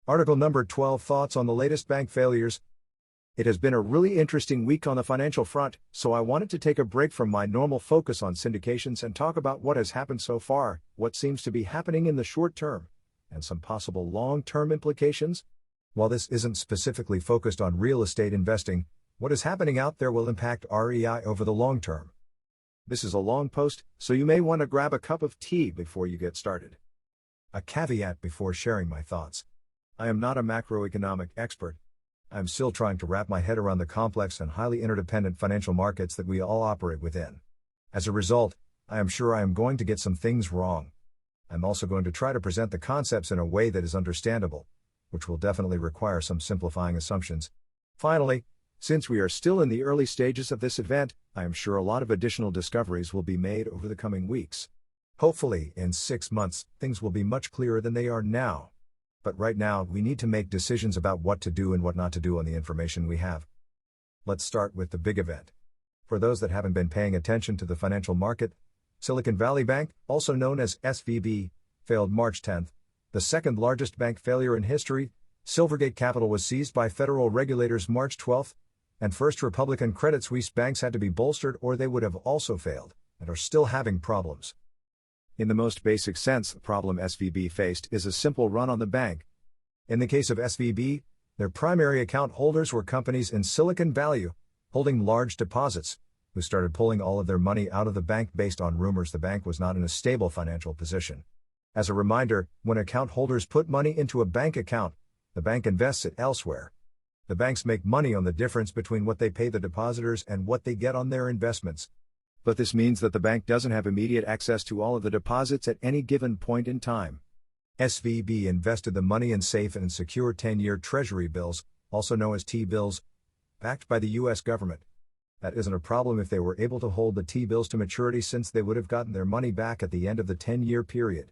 Article number 12, Thoughts on the latest bank failures. It has been a really interesting week on the financial front, so I wanted to take a break from my normal focus on syndications and talk about what has happened so far, what seems to be happening in the short term, and some possible long-term implications. While this isn't specifically focused on real estate investing, what is happening out there will impact REI over the long term. This is a long post, so you may want to grab a cup of tea before you get started. A caveat before sharing my thoughts. I am not a macroeconomic expert. I am still trying to wrap my head around the complex and highly interdependent financial markets that we all operate within. As a result, I am sure I am going to get some things wrong. I'm also going to try to present the concepts in a way that is understandable, which will definitely require some simplifying assumptions. Finally, since we are still in the early stages of this event, I am sure a lot of additional discoveries will be made over the coming weeks. Hopefully, in 6 months, things will be much clearer than they are now. But right now, we need to make decisions about what to do and what not to do on the information we have. Let's start with the big event. For those that haven't been paying attention to the financial market, Silicon Valley Bank, also known as SVB, failed March 10th, the second largest bank failure in history. Silvergate Capital was seized by federal regulators March 12th, and First Republic and Credit Suisse banks had to be bolstered or they would have also failed, and are still having problems. In the most basic sense, the problem SVB faced is a simple run on the bank. In the case of SVB, their primary account holders were companies in Silicon Valley, holding large deposits, who started pulling all of their money out of the bank based on rumors the bank was not in a stable financial position. As a reminder, when account holders put money into a bank account, the bank invests it elsewhere. The banks make money on the difference between what they pay the depositors and what they get on their investments. But this means that the bank doesn't have immediate access to all of the deposits at any given point in time. SVB invested the money in safe and secure 10-year Treasury bills, also known as T-bills, backed by the U.S. government. That isn't a problem if they were able to hold the T-bills to maturity, since they would have gotten their money back at the end of the 10-year period.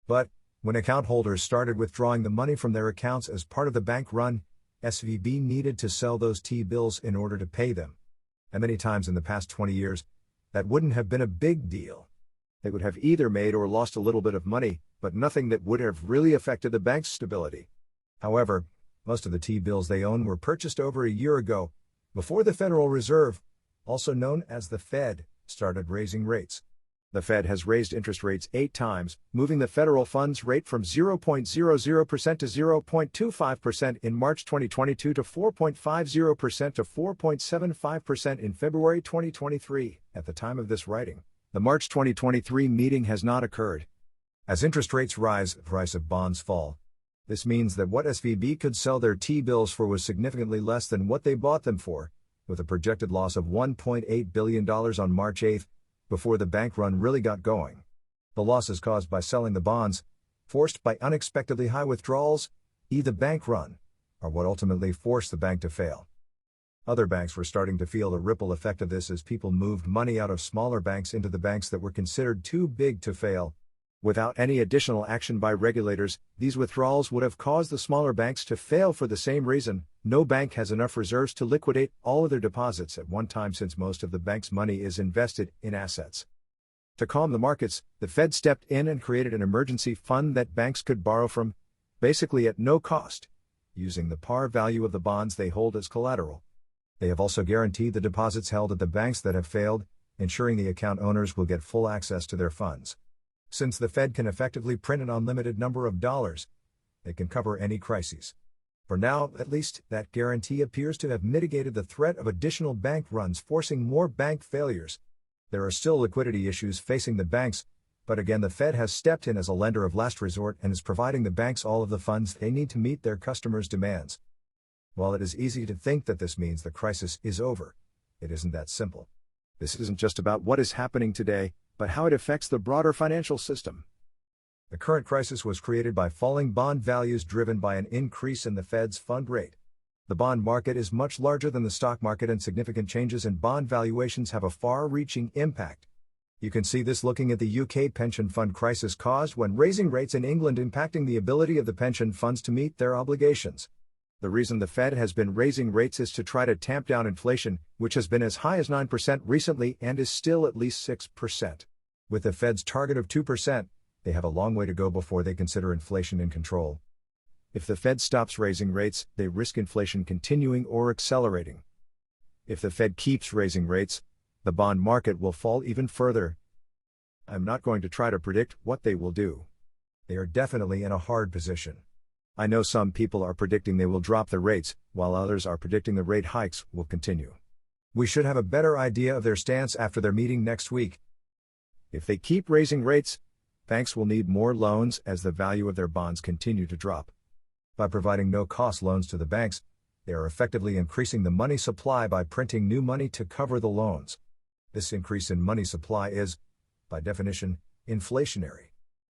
But, when account holders started withdrawing the money from their accounts as part of the bank run, SVB needed to sell those T-bills in order to pay them. And many times in the past 20 years, that wouldn't have been a big deal. They would have either made or lost a little bit of money, but nothing that would have really affected the bank's stability. However, most of the T-bills they own were purchased over a year ago, before the Federal Reserve, also known as the Fed, started raising rates. The Fed has raised interest rates 8 times, moving the federal funds rate from 0.00% to 0.25% in March 2022 to 4.50% to 4.75% in February 2023. At the time of this writing, the March 2023 meeting has not occurred. As interest rates rise, the price of bonds fall. This means that what SVB could sell their T-bills for was significantly less than what they bought them for, with a projected loss of $1.8 billion on March 8, before the bank run really got going. The losses caused by selling the bonds, forced by unexpectedly high withdrawals, the bank run, are what ultimately forced the bank to fail. Other banks were starting to feel the ripple effect of this as people moved money out of smaller banks into the banks that were considered too big to fail. Without any additional action by regulators, these withdrawals would have caused the smaller banks to fail for the same reason. No bank has enough reserves to liquidate all of their deposits at one time, since most of the bank's money is invested in assets. To calm the markets, the Fed stepped in and created an emergency fund that banks could borrow from, basically at no cost, using the par value of the bonds they hold as collateral. They have also guaranteed the deposits held at the banks that have failed, ensuring the account owners will get full access to their funds. Since the Fed can effectively print an unlimited number of dollars, they can cover any crises. For now, at least, that guarantee appears to have mitigated the threat of additional bank runs forcing more bank failures. There are still liquidity issues facing the banks, but again the Fed has stepped in as a lender of last resort and is providing the banks all of the funds they need to meet their customers' demands. While it is easy to think that this means the crisis is over, it isn't that simple. This isn't just about what is happening today, but how it affects the broader financial system. The current crisis was created by falling bond values driven by an increase in the Fed's fund rate. The bond market is much larger than the stock market, and significant changes in bond valuations have a far-reaching impact. You can see this looking at the UK pension fund crisis caused when raising rates in England, impacting the ability of the pension funds to meet their obligations. The reason the Fed has been raising rates is to try to tamp down inflation, which has been as high as 9% recently and is still at least 6%. With the Fed's target of 2%, they have a long way to go before they consider inflation in control. If the Fed stops raising rates, they risk inflation continuing or accelerating. If the Fed keeps raising rates, the bond market will fall even further. I'm not going to try to predict what they will do. They are definitely in a hard position. I know some people are predicting they will drop the rates, while others are predicting the rate hikes will continue. We should have a better idea of their stance after their meeting next week. If they keep raising rates, banks will need more loans as the value of their bonds continue to drop. By providing no-cost loans to the banks, they are effectively increasing the money supply by printing new money to cover the loans. This increase in money supply is, by definition, inflationary.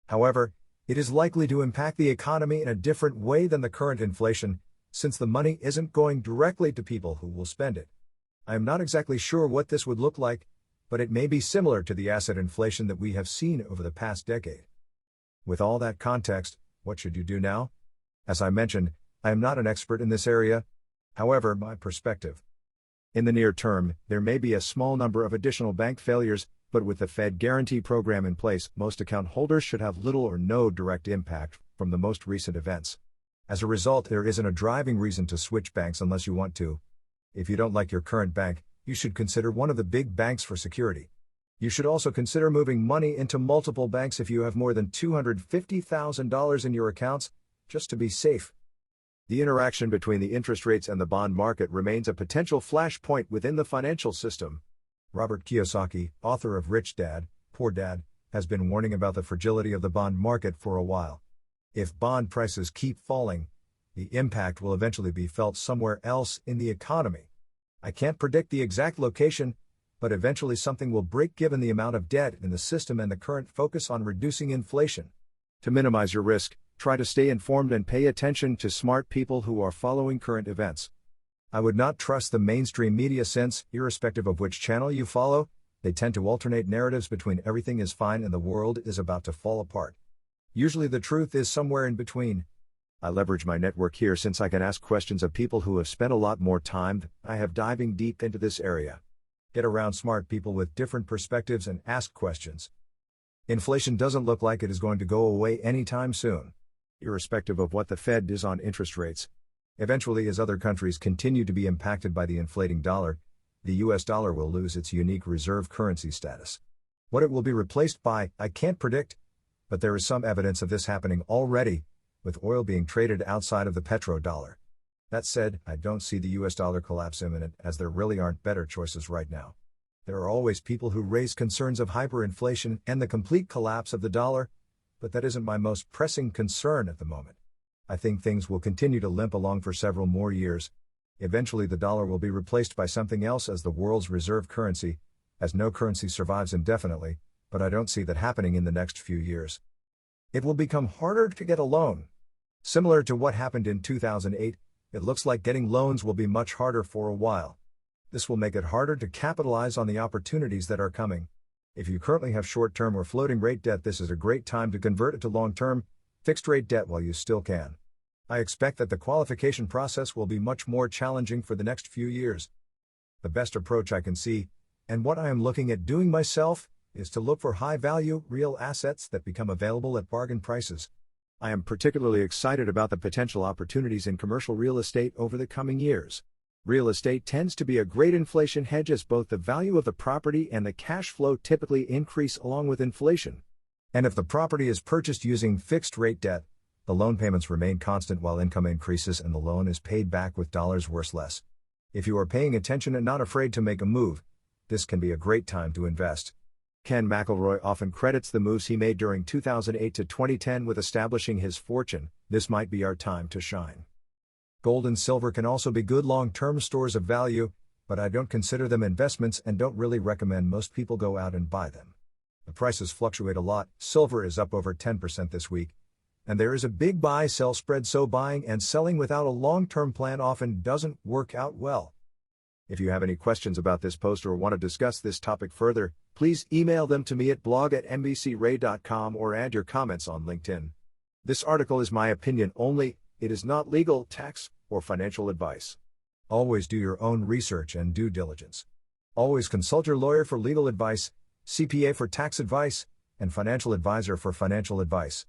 However, it is likely to impact the economy in a different way than the current inflation, since the money isn't going directly to people who will spend it. I am not exactly sure what this would look like, but it may be similar to the asset inflation that we have seen over the past decade. With all that context, what should you do now? As I mentioned, I am not an expert in this area. However, my perspective. In the near term, there may be a small number of additional bank failures, but with the Fed guarantee program in place, most account holders should have little or no direct impact from the most recent events. As a result, there isn't a driving reason to switch banks unless you want to. If you don't like your current bank, you should consider one of the big banks for security. You should also consider moving money into multiple banks if you have more than $250,000 in your accounts, just to be safe. The interaction between the interest rates and the bond market remains a potential flashpoint within the financial system. Robert Kiyosaki, author of Rich Dad, Poor Dad, has been warning about the fragility of the bond market for a while. If bond prices keep falling, the impact will eventually be felt somewhere else in the economy. I can't predict the exact location, but eventually something will break given the amount of debt in the system and the current focus on reducing inflation. To minimize your risk, try to stay informed and pay attention to smart people who are following current events. I would not trust the mainstream media since, irrespective of which channel you follow, they tend to alternate narratives between everything is fine and the world is about to fall apart. Usually the truth is somewhere in between. I leverage my network here since I can ask questions of people who have spent a lot more time than I have diving deep into this area. Get around smart people with different perspectives and ask questions. Inflation doesn't look like it is going to go away anytime soon. Irrespective of what the Fed does on interest rates. Eventually, as other countries continue to be impacted by the inflating dollar, the US dollar will lose its unique reserve currency status. What it will be replaced by, I can't predict, but there is some evidence of this happening already, with oil being traded outside of the petrodollar. That said, I don't see the US dollar collapse imminent, as there really aren't better choices right now. There are always people who raise concerns of hyperinflation and the complete collapse of the dollar, but that isn't my most pressing concern at the moment. I think things will continue to limp along for several more years. Eventually the dollar will be replaced by something else as the world's reserve currency, as no currency survives indefinitely, but I don't see that happening in the next few years. It will become harder to get a loan. Similar to what happened in 2008, it looks like getting loans will be much harder for a while. This will make it harder to capitalize on the opportunities that are coming. If you currently have short-term or floating rate debt, this is a great time to convert it to long-term, fixed-rate debt while you still can. I expect that the qualification process will be much more challenging for the next few years. The best approach I can see, and what I am looking at doing myself, is to look for high-value, real assets that become available at bargain prices. I am particularly excited about the potential opportunities in commercial real estate over the coming years. Real estate tends to be a great inflation hedge as both the value of the property and the cash flow typically increase along with inflation. And if the property is purchased using fixed-rate debt, the loan payments remain constant while income increases and the loan is paid back with dollars worth less. If you are paying attention and not afraid to make a move, this can be a great time to invest. Ken McElroy often credits the moves he made during 2008 to 2010 with establishing his fortune. This might be our time to shine. Gold and silver can also be good long-term stores of value, but I don't consider them investments and don't really recommend most people go out and buy them. The prices fluctuate a lot. Silver is up over 10% this week, and there is a big buy-sell spread, so buying and selling without a long-term plan often doesn't work out well. If you have any questions about this post or want to discuss this topic further, please email them to me at blog@mbcray.com or add your comments on LinkedIn. This article is my opinion only. It is not legal, tax, or financial advice. Always do your own research and due diligence. Always consult your lawyer for legal advice, CPA for tax advice, and financial advisor for financial advice.